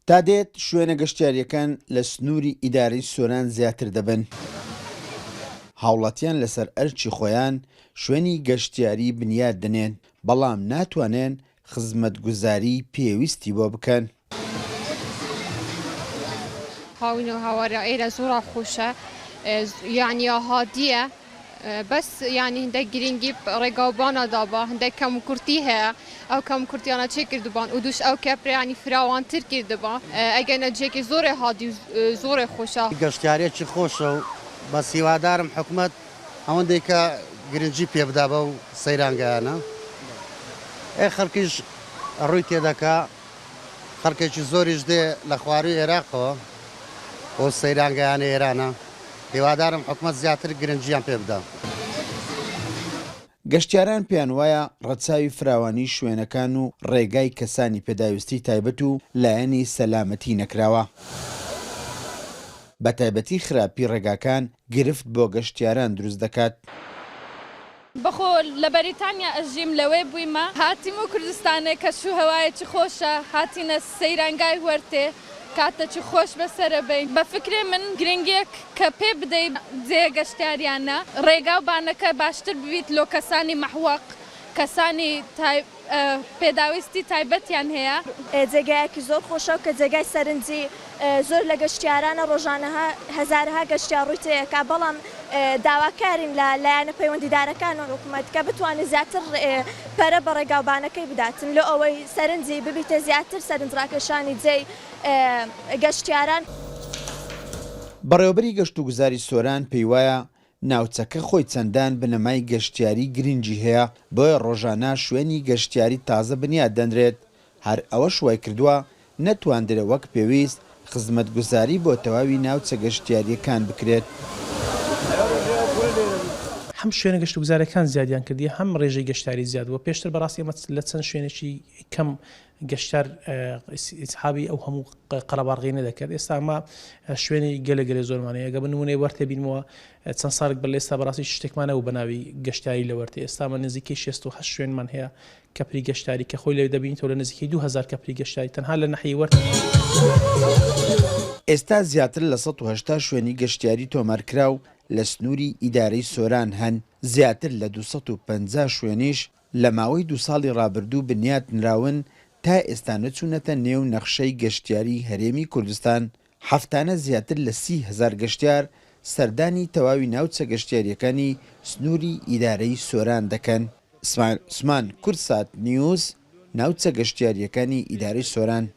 تا دێت شوێنە گەشتیاریەکان لە سنووری ئیدارەی سۆران زیاتر دەبن. هاوڵاتیان لەسەر ئەرچی خۆیان شوێنی گەشتیاری بنیاد دەنێن، بەڵام ناتوانێن خزمەتگوزاری پێویستی بۆ بکەن. هاوین و هاوارە ئێرە زۆرا خۆشە، یعنی هادیە، بەس یعنی هەندێک گرنگی ڕێگاوبانە دابا، هەندێک کەموکورتی هەیە، ئەو کەموکورتیانە چێ کردوبان و دوش ئەو کەپڕ ینی فراوانتر کردبا، ئەگەر نەجێکی زۆرێ هادی و زۆرێ خۆشە. گەشتیارێکی خۆشە و بە سیوادارم حکومەت ئەوەندەی کە گرنگی پێ بدا بە و سەیرانگەیانە. خەڵکیش ڕووی تێدەکا، خەڵکێکی زۆریش دێ لە خواروی عێراقەوە بۆ سەیرانگەیانە ئێرانە. هیوادارم حکومەت زیاتر گرنگیان پێ بدا. گەشتیاران پێیان وایە ڕەچاوی فراوانی شوێنەکان و ڕێگای کەسانی پێداویستی تایبەت و لایەنی سەلامەتی نەکراوە. بە تایبەتی خراپی ڕێگاکان گرفت بۆ گەشتیاران دروست دەکات. بەخۆ لە بەریتانیا ئەژیم لەوێ بوویمە، هاتیمە کوردستانێک کە شوو هەوایەکی خۆشە، هاتینە سەیرانگای وەرتێ، کاتەکی خۆش بەسرە بین. بە فکرێ من گرنگێک کە پێ بدەیت جێ گەشتیاریانە، ڕێگا و بانەکە باشتر ببیت لۆ کەسانی مەحوەق، کەسانی پێداویستی تایبەتیان هەیە. جێگایەکی زۆر خۆشە و کە جێگای سەرنجی زۆر لە گەشتیارانە ڕۆژانەها هەزارها گەشتیار ڕووی تێیەکا، بەڵام داواکارین لە لایەنە پەیوەندیدارەکان و حکوومەت کە بتوانێت زیاتر پەرە بە ڕێگاوبانەکەی بداتن لە ئەوەی سەرنجی ببیتە زیاتر سەرنجڕاکێشانی جێی گەشتیاران. بەڕێوەبەری گەشت و گوزاری سۆران پێی وایە ناوچەکە خۆی چەندان بنەمای گەشتیاری گرنگی هەیە، بۆیە ڕۆژانە شوێنی گەشتیاری تازە بنیاد دەنرێت. هەر ئەوە شوای کردووە نەتواندرە وەک پێویست خزمەتگوزاری بۆ تەواوی ناوچە گەشتیاریەکان بکرێت. هەم شوێنە گەشت و گوزاریەکان زیادیان کردی، هەم ڕێژەی گەشتاری زیاد بووە. پێشتر بەڕاستی ئەمە لە چەند شوێنێکی کەم گەشتار ئیسحابی ئەو هەموو قەڵەباڕغی نەدەکرد. ئێستا ئەمە شوێنی گەلە زۆرمانەیە. ئەگە بنمونەی وەرتێ بینەوە چەند ساڵێک بەر ئێستا بەڕاستی شتێکمان نەبوو بە ناوی گەشتاری لە وەرتێ. ئێستا ئەمە نزیکەی 68 شوێنمان هەیە کەپری گەشتاری کە خۆی لەوێ دەبینیتەوە، لە نزیکەی 2000 کەپری گەشتاری تەنها لە ناحیەی وەرت. ئێستا زیاتر لە 180 شوێنی گەشتیاری تۆمارکراو لە سنووری ئیدارەی سۆران هەن، زیاتر لە 250 شوێنیش لە ماوەی 2 ساڵی ڕابردوو بنیاد نراون تا ئێستا نەچوونەتە نێو نەخشەی گەشتیاری هەرێمی کوردستان. هەفتانە زیاتر لە 30,000 گەشتیار سەردانی تەواوی ناوچە گەشتیاریەکانی سنووری ئیدارەی سۆران دەکەن. عوسمان کورسات نیوز، ناوچە گەشتیاریەکانی ئیدارەی سۆران.